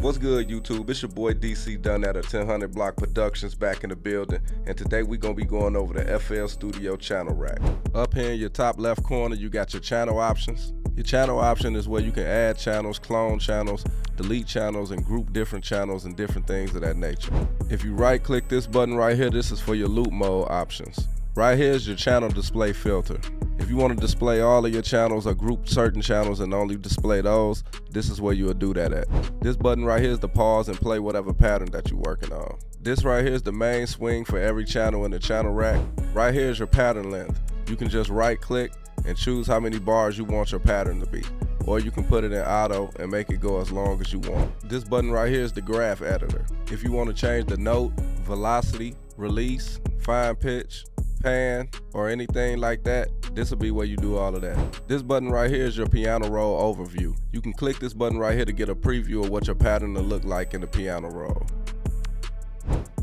What's good, YouTube? It's your boy DC Dunn at 1000 Block Productions back in the building, and today we're gonna be going over the FL Studio channel rack. Up here in your top left corner, you got your channel options. Your channel option is where you can add channels, clone channels, delete channels, and group different channels and different things of that nature. If you right click this button right here, this is for your loop mode options. Right here is your channel display filter. If you want to display all of your channels or group certain channels and only display those, this is where you will do that at. This button right here is to pause and play whatever pattern that you're working on. This right here is the main swing for every channel in the channel rack. Right here is your pattern length. You can just right click and choose how many bars you want your pattern to be. Or you can put it in auto and make it go as long as you want. This button right here is the graph editor. If you want to change the note, velocity, release, fine pitch, pan, or anything like that, this will be where you do all of that. This button right here is your piano roll overview. You can click this button right here to get a preview of what your pattern will look like in the piano roll.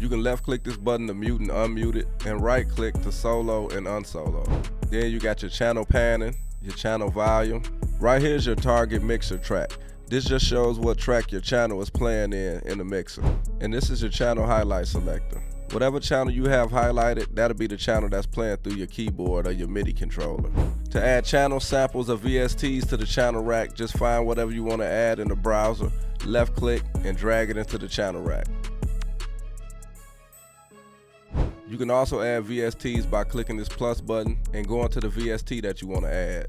You can left click this button to mute and unmute it, and right click to solo and unsolo. Then you got your channel panning, your channel volume. Right here is your target mixer track. This just shows what track your channel is playing in the mixer. And this is your channel highlight selector. Whatever channel you have highlighted, that'll be the channel that's playing through your keyboard or your MIDI controller. To add channel samples or VSTs to the channel rack, just find whatever you want to add in the browser, left click, and drag it into the channel rack. You can also add VSTs by clicking this plus button and going to the VST that you want to add.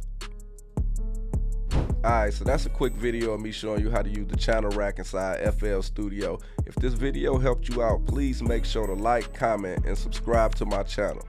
Alright, so that's a quick video of me showing you how to use the channel rack inside FL Studio. If this video helped you out, please make sure to like, comment, and subscribe to my channel.